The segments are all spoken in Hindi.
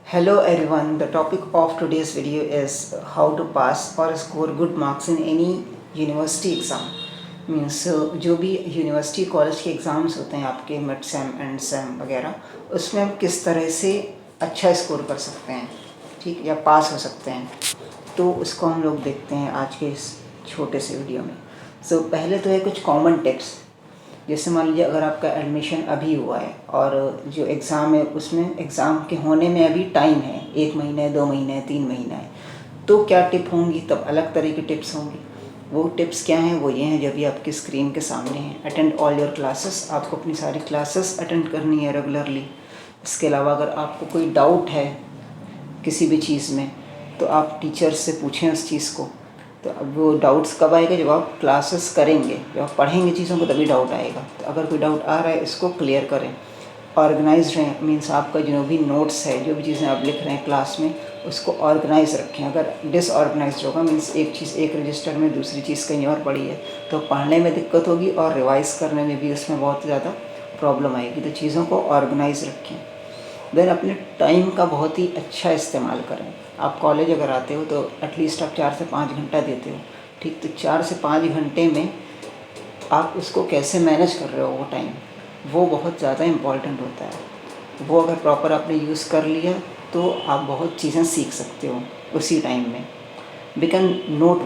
Hello everyone, the topic of today's video is how to pass or score good marks in any university exam. Means जो भी यूनिवर्सिटी कॉलेज के एग्ज़ाम्स होते हैं आपके मिड सेम एंड सेम वगैरह, उसमें हम किस तरह से अच्छा स्कोर कर सकते हैं, ठीक, या पास हो सकते हैं। तो उसको हम लोग देखते हैं आज के इस छोटे से वीडियो में। पहले तो है कुछ कॉमन टिप्स। जैसे मान लीजिए अगर आपका एडमिशन अभी हुआ है और जो एग्ज़ाम है उसमें एग्ज़ाम के होने में अभी टाइम है, 1 महीना है, 2 महीना है, 3 महीना है, तो क्या टिप होंगी, तब अलग तरह की टिप्स होंगी। वो टिप्स क्या हैं, वो ये हैं जो भी आपकी स्क्रीन के सामने हैं। अटेंड ऑल योर क्लासेस, आपको अपनी सारी क्लासेस अटेंड करनी है रेगुलरली। इसके अलावा अगर आपको कोई डाउट है किसी भी चीज़ में तो आप टीचर्स से पूछें उस चीज़ को। तो अब वो डाउट्स कब आएगा, जब आप क्लासेस करेंगे, जब आप पढ़ेंगे चीज़ों को, तभी डाउट आएगा। तो अगर कोई डाउट आ रहा है इसको क्लियर करें। ऑर्गेनाइज रहें, मीन्स आपका जो भी नोट्स है, जो भी चीज़ें आप लिख रहे हैं क्लास में, उसको ऑर्गेनाइज रखें। अगर डिसऑर्गेनाइज होगा, मीन्स एक चीज़ एक रजिस्टर में, दूसरी चीज़ कहीं और पड़ी है, तो पढ़ने में दिक्कत होगी और रिवाइज़ करने में भी उसमें बहुत ज़्यादा प्रॉब्लम आएगी। तो चीज़ों को ऑर्गेनाइज रखें। देन अपने टाइम का बहुत ही अच्छा इस्तेमाल करें। आप कॉलेज अगर आते हो तो एटलीस्ट आप 4 से 5 घंटा देते हो, ठीक। तो 4 से 5 घंटे में आप उसको कैसे मैनेज कर रहे हो, वो टाइम, वो बहुत ज़्यादा इम्पॉर्टेंट होता है। वो अगर प्रॉपर आपने यूज़ कर लिया तो आप बहुत चीज़ें सीख सकते हो उसी टाइम में। बिकम नोट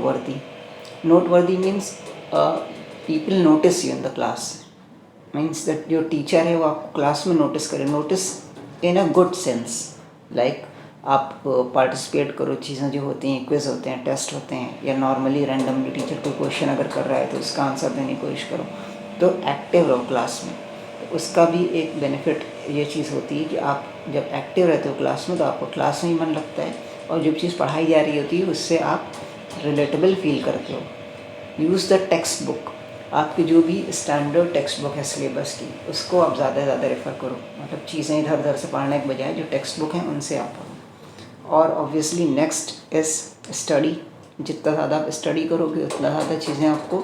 वर्दी means people notice you in the class. Means that जो टीचर है वो आपको क्लास में नोटिस करे, notice in a good sense. Like आप पार्टिसिपेट करो, चीज़ें जो होती हैं, क्विज़ होते हैं, टेस्ट होते हैं, या नॉर्मली रैंडमली टीचर कोई क्वेश्चन अगर कर रहा है तो उसका आंसर देने की कोशिश करो। तो एक्टिव रहो क्लास में। तो उसका भी एक बेनिफिट ये चीज़ होती है कि आप जब एक्टिव रहते हो क्लास में तो आपको क्लास में ही मन लगता है, और जो चीज़ पढ़ाई जा रही होती है उससे आप रिलेटेबल फील करते हो। Use the text book. आपकी जो भी स्टैंडर्ड टेक्स्ट बुक है सिलेबस की, उसको आप ज़्यादा से ज़्यादा रेफ़र करो। मतलब चीज़ें इधर उधर से पढ़ने के बजाय जो टेक्स्ट बुक हैं उनसे आप पढ़ो। और ऑब्वियसली नेक्स्ट इज़ स्टडी। जितना ज़्यादा आप स्टडी करोगे उतना ज़्यादा चीज़ें आपको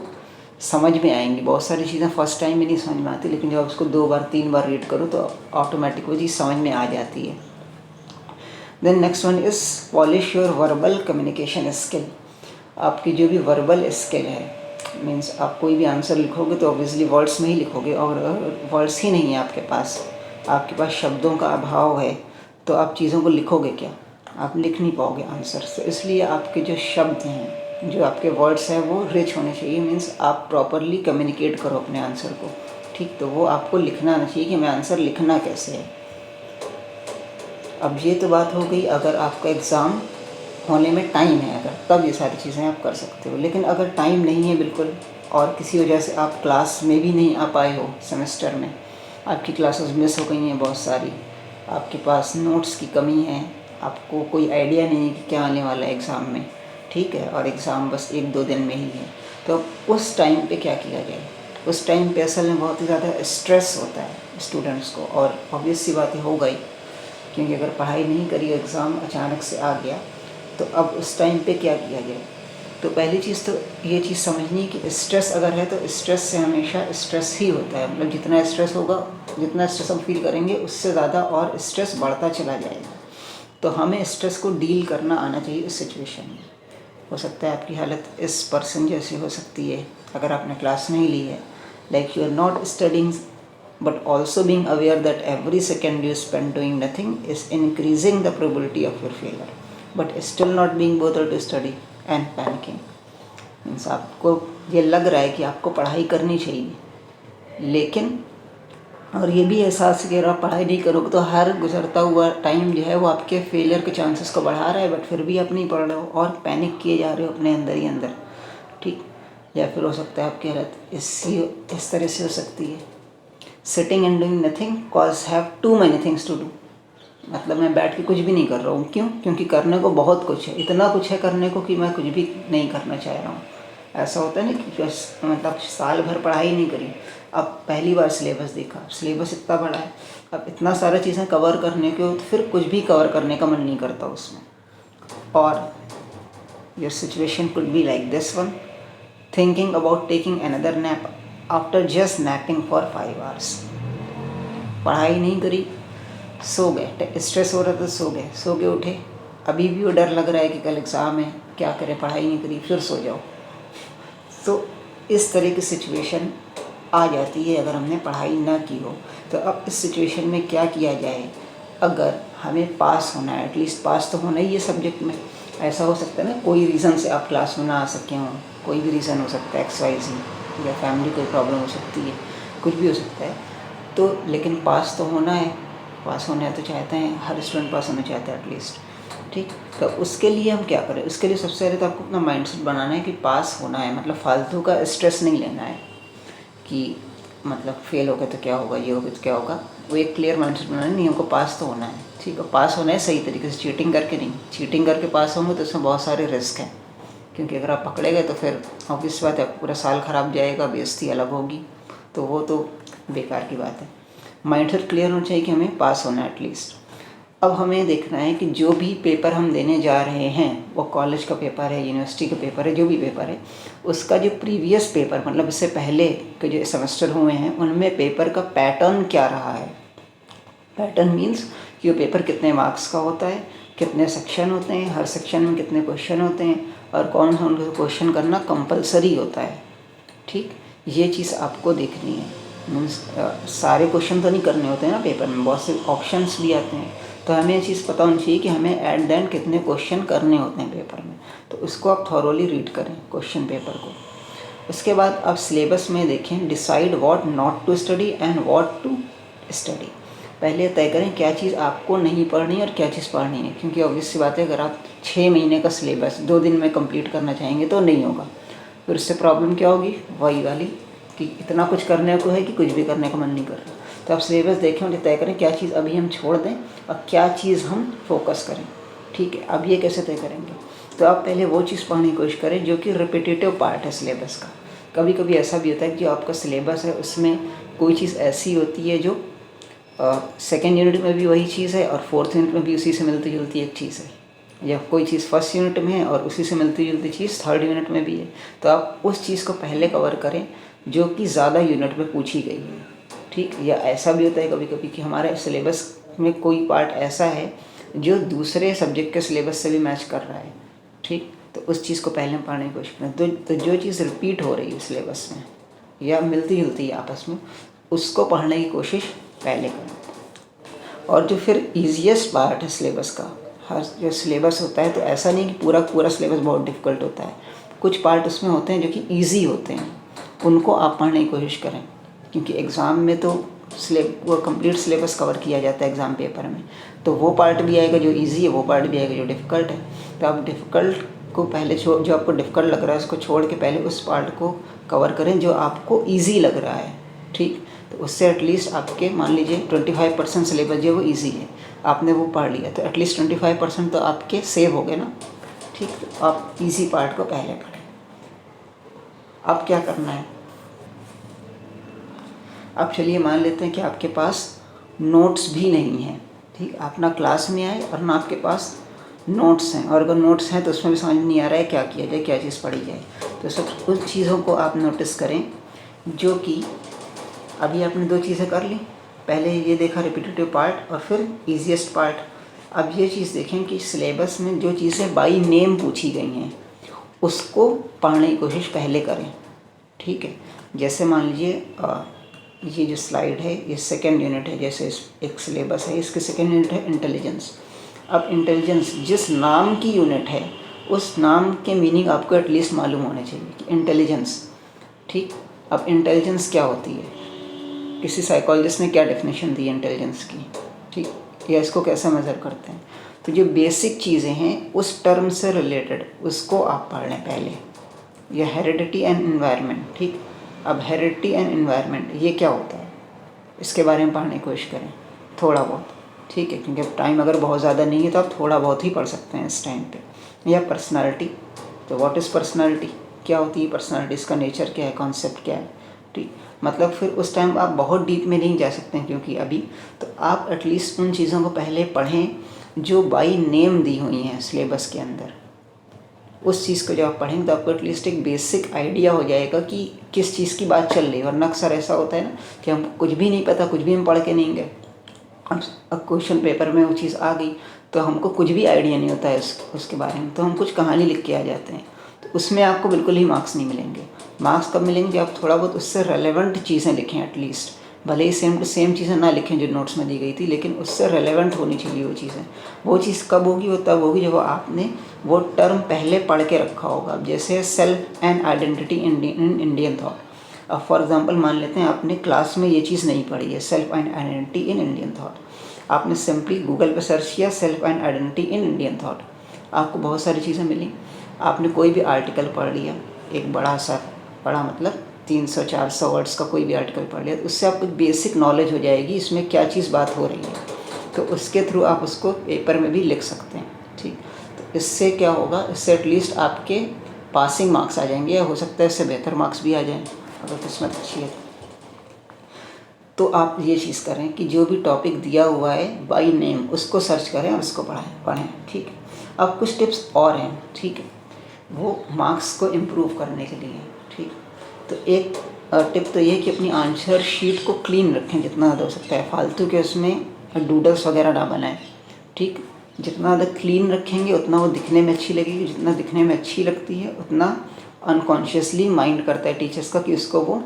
समझ में आएंगी। बहुत सारी चीज़ें फर्स्ट टाइम में नहीं समझ में आती, लेकिन जब आप उसको 2 बार 3 बार रीड करो तो ऑटोमेटिक वो चीज़ समझ में आ जाती है। Then next one is polish your verbal communication skill. आपकी जो भी वर्बल स्किल है, मीन्स आप कोई भी आंसर लिखोगे तो ऑब्वियसली वर्ड्स में ही लिखोगे, और वर्ड्स ही नहीं है आपके पास शब्दों का अभाव है, तो आप चीज़ों को लिखोगे क्या, आप लिख नहीं पाओगे आंसर। तो इसलिए आपके जो शब्द हैं, जो आपके वर्ड्स हैं, वो रिच होने चाहिए। मीन्स आप प्रॉपरली कम्युनिकेट करो अपने आंसर को, ठीक। तो वो आपको लिखना आना चाहिए कि मैं आंसर लिखना कैसे है। अब ये तो बात हो गई अगर आपका एग्ज़ाम होने में टाइम है, अगर तब ये सारी चीज़ें आप कर सकते हो। लेकिन अगर टाइम नहीं है बिल्कुल, और किसी वजह से आप क्लास में भी नहीं आ पाए हो, सेमेस्टर में आपकी क्लासेस मिस हो गई हैं बहुत सारी, आपके पास नोट्स की कमी है, आपको कोई आइडिया नहीं है कि क्या आने वाला है एग्ज़ाम में, ठीक है, और एग्ज़ाम बस 1-2 दिन में ही है, तो उस टाइम पे क्या किया जाए। उस टाइम पे असल में बहुत ही ज़्यादा स्ट्रेस होता है स्टूडेंट्स को, और ऑब्वियस सी बात हो गई, क्योंकि अगर पढ़ाई नहीं करी, एग्ज़ाम अचानक से आ गया, तो अब उस टाइम पे क्या किया जाए। तो पहली चीज़ तो ये चीज़ समझनी कि स्ट्रेस अगर है तो स्ट्रेस से हमेशा स्ट्रेस ही होता है। मतलब जितना स्ट्रेस होगा, जितना स्ट्रेस हम फील करेंगे, उससे ज़्यादा और स्ट्रेस बढ़ता चला जाएगा। तो हमें स्ट्रेस को डील करना आना चाहिए उस सिचुएशन में। हो सकता है आपकी हालत इस पर्सन जैसी हो सकती है अगर आपने क्लास नहीं ली है, like you are not studying but also being aware that every second you spend doing nothing is increasing the probability of your failure, but still not being bothered to study and panicking। Means आपको ये लग रहा है कि आपको पढ़ाई करनी चाहिए, लेकिन और ये भी एहसास है कि अगर आप पढ़ाई नहीं करोगे तो हर गुजरता हुआ टाइम जो है वो आपके फेलियर के चांसेस को बढ़ा रहा है, बट फिर भी आप नहीं पढ़ रहे हो और पैनिक किए जा रहे हो अपने अंदर ही अंदर, ठीक। या फिर हो सकता है आपकी हालत इस तरह से हो सकती है, sitting and doing nothing cause have too many things to do. मतलब मैं बैठ के कुछ भी नहीं कर रहा हूँ, क्यों? क्योंकि करने को बहुत कुछ है, इतना कुछ है करने को कि मैं कुछ भी नहीं करना चाह रहा हूँ। ऐसा होता है ना कि मतलब साल भर पढ़ाई नहीं करी, अब पहली बार सिलेबस देखा, सिलेबस इतना बड़ा है, अब इतना सारा चीज़ें कवर करने के, तो फिर कुछ भी कवर करने का मन नहीं करता उसमें। और your situation could be like this one, thinking about taking another nap after just napping for 5 hours। पढ़ाई नहीं करी, सो गए, स्ट्रेस हो रहा था, सो गए उठे, अभी भी वो डर लग रहा है कि कल एग्ज़ाम है, क्या करें, पढ़ाई नहीं करी, फिर सो जाओ। तो इस तरह की सिचुएशन आ जाती है अगर हमने पढ़ाई ना की हो। तो अब इस सिचुएशन में क्या किया जाए? अगर हमें पास होना है, एटलीस्ट पास तो होना ही है सब्जेक्ट में। ऐसा हो सकता है ना, कोई रीज़न से आप क्लास में ना आ सके हों, कोई भी रीज़न हो सकता है, XYZ, या फैमिली कोई प्रॉब्लम हो सकती है, कुछ भी हो सकता है। तो लेकिन पास तो होना है, पास होना है तो चाहते हैं, हर स्टूडेंट पास होना चाहता है एटलीस्ट। ठीक, तो उसके लिए हम क्या करें? उसके लिए सबसे पहले तो आपको अपना माइंडसेट बनाना है कि पास होना है, मतलब फालतू का स्ट्रेस नहीं लेना है कि मतलब फेल हो गए तो क्या होगा, ये हो गया तो क्या होगा। वो एक क्लियर माइंडसेट बनाना है, नहीं हमको पास तो होना है। ठीक है, पास होना है सही तरीके से, चीटिंग करके नहीं। चीटिंग करके पास होंगे तो उसमें बहुत सारे रिस्क हैं, क्योंकि अगर आप पकड़े गए तो फिर ऑब्वियस बात है पूरा साल ख़राब जाएगा, बेइज्जती अलग होगी, तो वो तो बेकार की बात है। माइंडसेट क्लियर होना चाहिए कि हमें पास होना है एटलीस्ट। अब हमें देखना है कि जो भी पेपर हम देने जा रहे हैं, वो कॉलेज का पेपर है, यूनिवर्सिटी का पेपर है, जो भी पेपर है, उसका जो प्रीवियस पेपर, मतलब इससे पहले के जो सेमेस्टर हुए हैं, उनमें पेपर का पैटर्न क्या रहा है। पैटर्न मीन्स कि वो पेपर कितने मार्क्स का होता है, कितने सेक्शन होते हैं, हर सेक्शन में कितने क्वेश्चन होते हैं, और कौन सा उनको क्वेश्चन करना कंपलसरी होता है। ठीक, ये चीज़ आपको देखनी है। मीन्स सारे क्वेश्चन तो नहीं करने होते हैं ना पेपर में, बहुत से ऑप्शंस भी आते हैं, तो हमें ये चीज़ पता होनी चाहिए कि हमें एट द एंड कितने क्वेश्चन करने होते हैं पेपर में। तो उसको आप थॉरोली रीड करें क्वेश्चन पेपर को। उसके बाद आप सिलेबस में देखें, decide what not to study and what to study. पहले तय करें क्या चीज़ आपको नहीं पढ़नी और क्या चीज़ पढ़नी है, क्योंकि ऑब्वियस सी बात है अगर आप 6 महीने का सिलेबस 2 दिन में कंप्लीट करना चाहेंगे तो नहीं होगा। फिर उससे प्रॉब्लम क्या होगी, वही वाली कि इतना कुछ करने को है कि कुछ भी करने का मन नहीं कर रहा। तो आप सिलेबस देखें और तय करें क्या चीज़ अभी हम छोड़ दें और क्या चीज़ हम फोकस करें। ठीक है, अब ये कैसे तय करेंगे? तो आप पहले वो चीज़ पढ़ने की कोशिश करें जो कि रिपीटेटिव पार्ट है सिलेबस का। कभी कभी ऐसा भी होता है कि जो आपका सिलेबस है उसमें कोई चीज़ ऐसी होती है जो सेकेंड यूनिट में भी वही चीज़ है और फोर्थ यूनिट में भी उसी से मिलती जुलती एक चीज़ है, या कोई चीज़ फर्स्ट यूनिट में है और उसी से मिलती जुलती चीज़ थर्ड यूनिट में भी है। तो आप उस चीज़ को पहले कवर करें जो कि ज़्यादा यूनिट में पूछी गई है। ठीक, या ऐसा भी होता है कभी कभी कि हमारे सिलेबस में कोई पार्ट ऐसा है जो दूसरे सब्जेक्ट के सिलेबस से भी मैच कर रहा है। ठीक, तो उस चीज़ को पहले पढ़ने की कोशिश करें। तो जो चीज़ रिपीट हो रही है सिलेबस में या मिलती जुलती है आपस में, उसको पढ़ने की कोशिश पहले करें। और जो फिर ईजीएस्ट पार्ट है सिलेबस का, हर जो सिलेबस होता है तो ऐसा नहीं कि पूरा सिलेबस बहुत डिफ़िकल्ट होता है। कुछ पार्ट उसमें होते हैं जो कि ईजी होते हैं, उनको आप पढ़ने की कोशिश करें, क्योंकि एग्ज़ाम में तो वो कंप्लीट सिलेबस कवर किया जाता है एग्ज़ाम पेपर में। तो वो पार्ट भी आएगा जो ईजी है, वो पार्ट भी आएगा जो डिफ़िकल्ट है। तो आप डिफ़िकल्ट को पहले जो आपको डिफ़िकल्ट लग रहा है उसको छोड़ के पहले उस पार्ट को कवर करें जो आपको ईजी लग रहा है। ठीक, तो उससे एटलीस्ट आपके मान लीजिए 25% सिलेबस जो वो ईजी है, आपने वो पढ़ लिया तो एटलीस्ट 25% तो आपके सेव हो गए ना। ठीक, तो आप ईजी पार्ट को पहले पढ़ें। अब क्या करना है? अब चलिए मान लेते हैं कि आपके पास नोट्स भी नहीं हैं। ठीक, आप ना क्लास में आए और ना आपके पास नोट्स हैं, और अगर नोट्स हैं तो उसमें भी समझ नहीं आ रहा है क्या किया जाए, क्या चीज़ पढ़ी जाए। तो सब उन चीज़ों को आप नोटिस करें जो कि अभी आपने 2 चीज़ें कर ली। पहले ये देखा रिपीटेटिव पार्ट और फिर ईजीएस्ट पार्ट। अब ये चीज़ देखें कि सिलेबस में जो चीज़ें बाई नेम पूछी गई हैं उसको पढ़ने की कोशिश पहले करें। ठीक है, जैसे मान लीजिए ये जो स्लाइड है ये सेकेंड यूनिट है, जैसे एक सिलेबस है, इसके सेकेंड यूनिट है इंटेलिजेंस। अब इंटेलिजेंस जिस नाम की यूनिट है उस नाम के मीनिंग आपको एटलीस्ट मालूम होने चाहिए कि इंटेलिजेंस। ठीक, अब इंटेलिजेंस क्या होती है, किसी साइकोलॉजिस्ट ने क्या डेफिनेशन दी है इंटेलिजेंस की, ठीक, या इसको कैसे मेज़र करते हैं। तो जो बेसिक चीज़ें हैं उस टर्म से रिलेटेड उसको आप पढ़ लें पहले। या हेरिडिटी एंड एनवायरनमेंट। ठीक, अब हेरिडिटी एंड एनवायरनमेंट ये क्या होता है, इसके बारे में पढ़ने की कोशिश करें थोड़ा बहुत। ठीक है, क्योंकि अब टाइम अगर बहुत ज़्यादा नहीं है तो आप थोड़ा बहुत ही पढ़ सकते हैं इस टाइम पे। या पर्सनालिटी, तो व्हाट इज़ पर्सनालिटी, क्या होती है पर्सनालिटी, इसका नेचर क्या है, कॉन्सेप्ट क्या है। ठीक, मतलब फिर उस टाइम आप बहुत डीप में नहीं जा सकते हैं क्योंकि अभी, तो आप एटलीस्ट उन चीज़ों को पहले पढ़ें जो बाई नेम दी हुई हैं सिलेबस के अंदर। उस चीज़ को जब आप पढ़ेंगे तो आपको एटलीस्ट एक बेसिक आइडिया हो जाएगा कि किस चीज़ की बात चल रही है। वरना अक्सर ऐसा होता है ना कि हम कुछ भी नहीं पता, कुछ भी हम पढ़ के नहीं गए, अब क्वेश्चन पेपर में वो चीज़ आ गई तो हमको कुछ भी आइडिया नहीं होता है उसके बारे में, तो हम कुछ कहानी लिख के आ जाते हैं, तो उसमें आपको बिल्कुल ही मार्क्स नहीं मिलेंगे। मार्क्स कब मिलेंगे, आप थोड़ा बहुत उससे रेलेवेंट चीज़ें लिखें एटलीस्ट, भले ही सेम टू सेम चीज़ें ना लिखें जो नोट्स में दी गई थी, लेकिन उससे रेलेवेंट होनी चाहिए वो चीज़ें। वो चीज़ कब होगी, वो तब होगी जब आपने वो टर्म पहले पढ़ के रखा होगा। जैसे self and identity in Indian thought. अब फॉर एग्जांपल मान लेते हैं आपने क्लास में ये चीज़ नहीं पढ़ी है, self and identity in Indian thought. आपने सिंपली गूगल पे सर्च किया self and identity in Indian thought, आपको बहुत सारी चीज़ें मिली। आपने कोई भी आर्टिकल पढ़ लिया, एक बड़ा सा, बड़ा मतलब 300-400 वर्ड्स का कोई भी आर्टिकल पढ़ लिया, तो उससे आपको बेसिक नॉलेज हो जाएगी इसमें क्या चीज़ बात हो रही है, तो उसके थ्रू आप उसको पेपर में भी लिख सकते हैं। ठीक, तो इससे क्या होगा, इससे एटलीस्ट आपके पासिंग मार्क्स आ जाएंगे, या हो सकता है इससे बेहतर मार्क्स भी आ जाएँ अगर किस्मत अच्छी है। तो आप ये चीज़ करें कि जो भी टॉपिक दिया हुआ है बाय नेम उसको सर्च करें और उसको पढ़ें। ठीक है, अब कुछ टिप्स और हैं, ठीक है, वो मार्क्स को इम्प्रूव करने के लिए। ठीक, तो एक टिप तो ये कि अपनी आंसर शीट को क्लीन रखें जितना ज़्यादा हो सकता है, फालतू के उसमें डूडल्स वगैरह ना बनाएं। ठीक, जितना ज़्यादा क्लीन रखेंगे उतना वो दिखने में अच्छी लगेगी, जितना दिखने में अच्छी लगती है उतना अनकॉन्शियसली माइंड करता है टीचर्स का कि उसको वो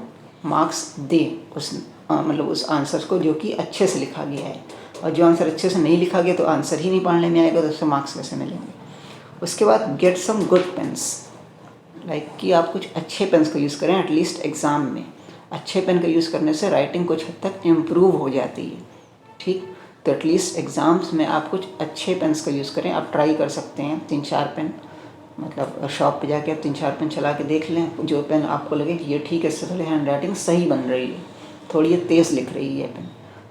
मार्क्स दे उस मतलब उस आंसर को जो कि अच्छे से लिखा गया है। और जो आंसर अच्छे से नहीं लिखा गया तो आंसर ही नहीं पढ़ने में आएगा, तो उससे मार्क्स कैसे मिलेंगे। उसके बाद get some good pens, like कि आप कुछ अच्छे पेन्स का यूज़ करें एटलीस्ट एग्ज़ाम में। अच्छे पेन का यूज़ करने से राइटिंग कुछ हद तक इम्प्रूव हो जाती है। ठीक, तो एटलीस्ट एग्ज़ाम्स में आप कुछ अच्छे पेन्स का यूज़ करें। आप ट्राई कर सकते हैं 3-4 पेन, मतलब शॉप पे जाके आप 3-4 पेन चला के देख लें, जो पेन आपको लगे कि ये ठीक है, इससे पहले हैंड राइटिंग सही बन रही है, थोड़ी ये तेज़ लिख रही है पेन,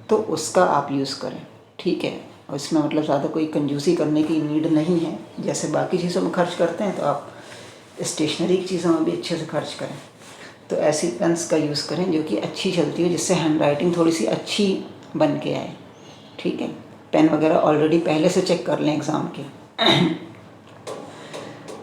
तो उसका आप यूज़ करें। ठीक है, और इसमें मतलब ज़्यादा कोई कंजूसी करने की नीड नहीं है, जैसे बाकी चीज़ों में खर्च करते हैं तो आप स्टेशनरी की चीज़ों में भी अच्छे से खर्च करें। तो ऐसी पेन्स का यूज़ करें जो कि अच्छी चलती हो, जिससे हैंड राइटिंग थोड़ी सी अच्छी बन के आए। ठीक है, पेन वगैरह ऑलरेडी पहले से चेक कर लें एग्ज़ाम के।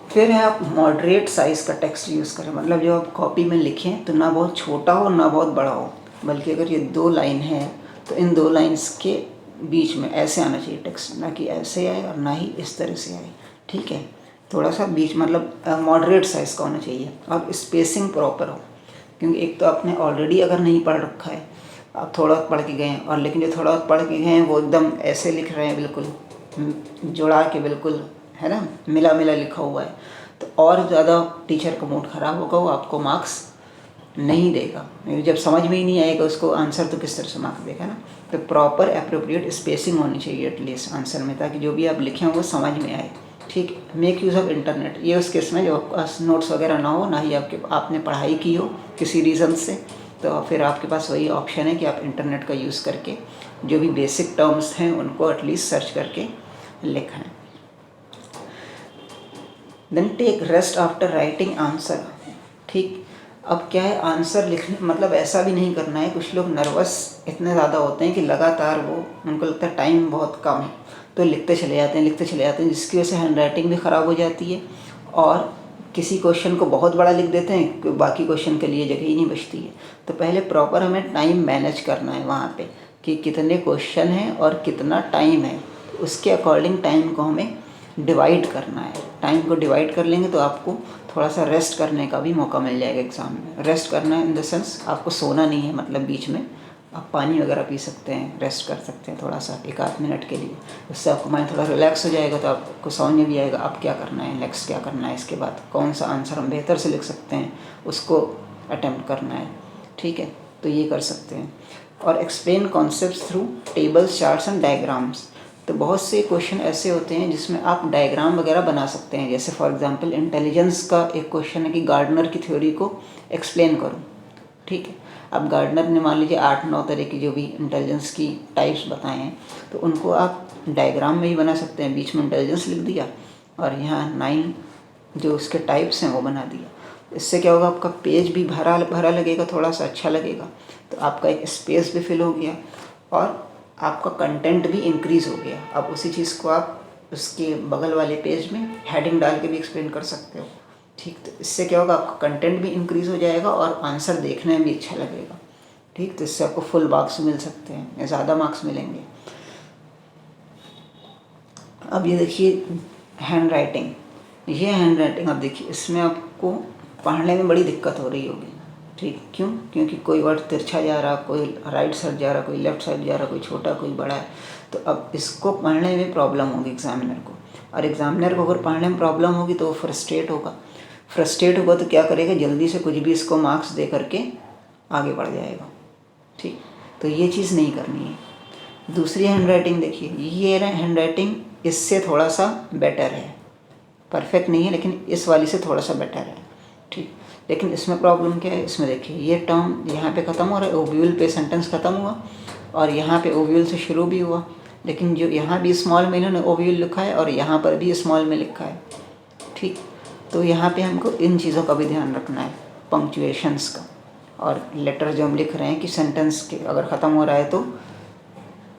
फिर है आप मॉडरेट साइज़ का टेक्स्ट यूज़ करें, मतलब जो आप कॉपी में लिखें तो ना बहुत छोटा हो ना बहुत बड़ा हो, बल्कि अगर ये 2 लाइन है तो इन 2 लाइन्स के बीच में ऐसे आना चाहिए टेक्स्ट, ना कि ऐसे आए और ना ही इस तरह से आए। ठीक है, थोड़ा सा बीच मतलब मॉडरेट साइज़ का होना चाहिए और स्पेसिंग प्रॉपर हो, क्योंकि एक तो आपने ऑलरेडी अगर नहीं पढ़ रखा है, आप थोड़ा पढ़ के गए हैं, और लेकिन जो थोड़ा पढ़ के गए हैं वो एकदम ऐसे लिख रहे हैं, बिल्कुल जुड़ा के, बिल्कुल है ना, मिला मिला लिखा हुआ है, तो और ज़्यादा टीचर का मूड ख़राब होगा, वो आपको मार्क्स नहीं देगा। जब समझ में ही नहीं आएगा उसको आंसर तो किस तरह से मार्क्स देगा ना। तो प्रॉपर एप्रोप्रिएट स्पेसिंग होनी चाहिए एटलीस्ट आंसर में, ताकि जो भी आप लिखें वो समझ में आए। ठीक, मेक यूज़ ऑफ इंटरनेट, ये उस केस में जो आपके पास नोट्स वगैरह ना हो, ना ही आपने पढ़ाई की हो किसी रीज़न से, तो फिर आपके पास वही ऑप्शन है कि आप इंटरनेट का यूज़ करके जो भी बेसिक टर्म्स हैं उनको एटलीस्ट सर्च करके लिखें। Then take rest after writing answer. ठीक, अब क्या है, आंसर लिखने मतलब ऐसा भी नहीं करना है, कुछ लोग नर्वस इतने ज़्यादा होते हैं कि लगातार वो, उनको लगता है टाइम बहुत कम है तो लिखते चले जाते हैं, जिसकी वजह से हैंड राइटिंग भी ख़राब हो जाती है, और किसी क्वेश्चन को बहुत बड़ा लिख देते हैं कि बाकी क्वेश्चन के लिए जगह ही नहीं बचती है। तो पहले प्रॉपर हमें टाइम मैनेज करना है वहाँ पे कि कितने क्वेश्चन हैं और कितना टाइम है, तो उसके अकॉर्डिंग टाइम को हमें डिवाइड करना है। टाइम को डिवाइड कर लेंगे तो आपको थोड़ा सा रेस्ट करने का भी मौका मिल जाएगा एग्ज़ाम में। रेस्ट करना इन द सेंस आपको सोना नहीं है, मतलब बीच में आप पानी वगैरह पी सकते हैं, रेस्ट कर सकते हैं थोड़ा सा 1-8 मिनट के लिए, उससे आपका माइंड थोड़ा रिलैक्स हो जाएगा, तो आपको समझ में भी आएगा अब क्या करना है, नेक्स्ट क्या करना है, इसके बाद कौन सा आंसर हम बेहतर से लिख सकते हैं उसको अटेम्प्ट करना है। ठीक है, तो ये कर सकते हैं। और explain concepts through tables, charts and diagrams. तो बहुत से क्वेश्चन ऐसे होते हैं जिसमें आप डायग्राम वगैरह बना सकते हैं, जैसे फॉर एग्जांपल इंटेलिजेंस का एक क्वेश्चन है कि गार्डनर की थ्योरी को एक्सप्लेन करो। ठीक है, अब गार्डनर ने मान लीजिए 8-9 तरह की जो भी इंटेलिजेंस की टाइप्स बताए हैं, तो उनको आप डायग्राम में ही बना सकते हैं। बीच में इंटेलिजेंस लिख दिया और यहाँ 9 जो उसके टाइप्स हैं वो बना दिया। इससे क्या होगा, आपका पेज भी भरा भरा लगेगा, थोड़ा सा अच्छा लगेगा, तो आपका एक स्पेस भी फिल हो गया और आपका कंटेंट भी इंक्रीज़ हो गया। अब उसी चीज़ को आप उसके बगल वाले पेज में हेडिंग डाल के भी एक्सप्लेन कर सकते हो। ठीक, तो इससे क्या होगा, आपका कंटेंट भी इंक्रीज़ हो जाएगा और आंसर देखने में भी अच्छा लगेगा। ठीक, तो इससे आपको फुल मार्क्स मिल सकते हैं या ज़्यादा मार्क्स मिलेंगे। अब ये देखिए हैंड राइटिंग, ये हैंड राइटिंग अब देखिए इसमें आपको पढ़ने में बड़ी दिक्कत हो रही होगी। ठीक, क्यों? क्योंकि कोई वर्ड तिरछा जा रहा, कोई राइट साइड जा रहा, कोई लेफ्ट साइड जा रहा, कोई छोटा कोई बड़ा है। तो अब इसको पढ़ने में प्रॉब्लम होगी एग्जामिनर को, और एग्जामिनर को अगर पढ़ने में प्रॉब्लम होगी तो वो फ्रस्ट्रेट होगा तो क्या करेगा, जल्दी से कुछ भी इसको मार्क्स दे करके आगे बढ़ जाएगा। ठीक, तो ये चीज़ नहीं करनी है। दूसरी हैंड राइटिंग देखिए, ये हैंड राइटिंग इससे थोड़ा सा बेटर है, परफेक्ट नहीं है लेकिन इस वाली से थोड़ा सा बेटर है। ठीक, लेकिन इसमें प्रॉब्लम क्या है, इसमें देखिए ये टर्म यहाँ पे ख़त्म हो रहा है, ओव्यूल पे सेंटेंस ख़त्म हुआ और यहाँ पे ओव्यूल से शुरू भी हुआ, लेकिन जो यहाँ भी स्मॉल में इन्होंने ओव्यूल लिखा है और यहाँ पर भी स्मॉल में लिखा है। ठीक, तो यहाँ पे हमको इन चीज़ों का भी ध्यान रखना है, पंक्चुएशंस का, और लेटर जो हम लिख रहे हैं कि सेंटेंस के अगर ख़त्म हो रहा है तो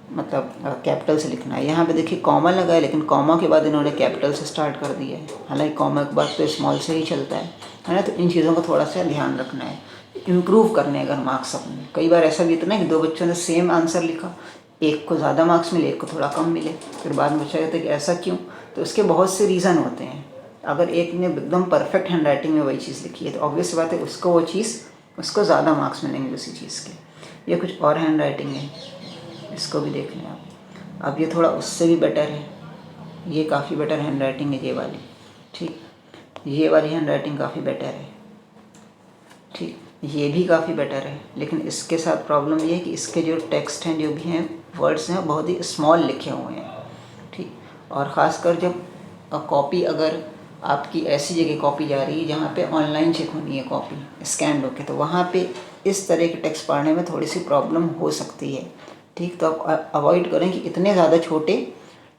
मतलब कैपिटल से लिखना है। यहाँ पे देखिए कॉमा लगा है, लेकिन कॉमा के बाद इन्होंने कैपिटल से स्टार्ट कर दिया है, हालांकि कॉमा के बाद तो स्मॉल से ही चलता है ना। तो इन चीज़ों का थोड़ा सा ध्यान रखना है, इम्प्रूव करने अगर मार्क्स अपने। कई बार ऐसा भी इतना है कि दो बच्चों ने सेम आंसर लिखा, एक को ज़्यादा मार्क्स मिले, एक को थोड़ा कम मिले, फिर बाद में बच्चा कहता है कि ऐसा क्यों। तो उसके बहुत से रीज़न होते हैं। अगर एक ने एकदम परफेक्ट हैंड राइटिंग में वही चीज़ लिखी है तो ऑब्वियस बात है उसको ज़्यादा मार्क्स मिलेंगे उसी चीज़ के। ये कुछ और हैंड राइटिंग है, इसको भी देख लें आप। अब ये थोड़ा उससे भी बेटर है, ये काफ़ी बेटर हैंड राइटिंग है ये वाली। ठीक, ये वाली हैंड राइटिंग काफ़ी बेटर है। ठीक, ये भी काफ़ी बेटर है, लेकिन इसके साथ प्रॉब्लम ये है कि इसके जो टेक्स्ट हैं, जो भी हैं वर्ड्स हैं, बहुत ही स्मॉल लिखे हुए हैं। ठीक, और ख़ासकर जब कॉपी अगर आपकी ऐसी जगह कॉपी जा रही है जहाँ पे ऑनलाइन चेक होनी है कॉपी स्कैन होके, तो वहाँ पे इस तरह के टेक्स्ट पढ़ने में थोड़ी सी प्रॉब्लम हो सकती है। ठीक, तो आप अवॉइड करें कि इतने ज़्यादा छोटे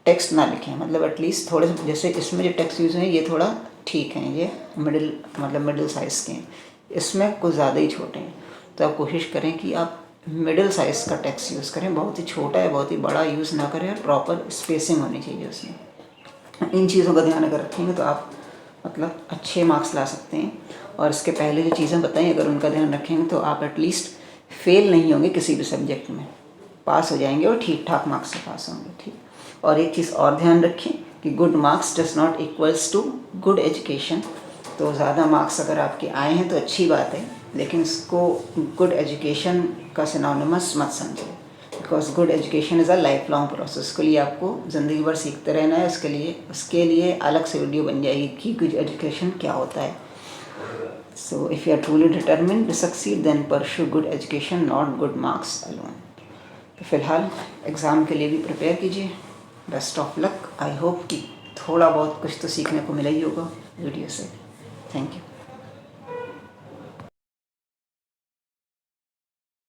टेक्स्ट ना लिखें, मतलब एटलीस्ट थोड़े से, जैसे इसमें जो टेक्स्ट यूज़ हैं ये थोड़ा ठीक हैं, ये मिडिल साइज़ के हैं, इसमें कुछ ज़्यादा ही छोटे हैं। तो आप कोशिश करें कि आप मिडिल साइज़ का टेक्स्ट यूज़ करें, बहुत ही छोटा है बहुत ही बड़ा यूज़ ना करें, और प्रॉपर स्पेसिंग होनी चाहिए उसमें। इन चीज़ों का ध्यान अगर रखेंगे तो आप मतलब अच्छे मार्क्स ला सकते हैं। और इसके पहले जो चीज़ें बताई अगर उनका ध्यान रखेंगे तो आप एटलीस्ट फेल नहीं होंगे किसी भी सब्जेक्ट में, पास हो जाएंगे और ठीक ठाक मार्क्स से पास होंगे। ठीक, और एक चीज़ और ध्यान रखें कि good marks does not equals to good education. तो ज़्यादा मार्क्स अगर आपके आए हैं तो अच्छी बात है, लेकिन इसको गुड एजुकेशन का सिनोनिमस मत समझें, because good education is a life long process. उसके लिए आपको ज़िंदगी भर सीखते रहना है। उसके लिए अलग से वीडियो बन जाएगी कि गुड एजुकेशन क्या होता है। So if you are truly determined to succeed then pursue good education, not good marks alone. तो फिलहाल एग्ज़ाम के लिए भी प्रिपेयर कीजिए। Best of luck. I hope कि थोड़ा बहुत कुछ तो सीखने को मिला ही होगा वीडियो से। Thank you.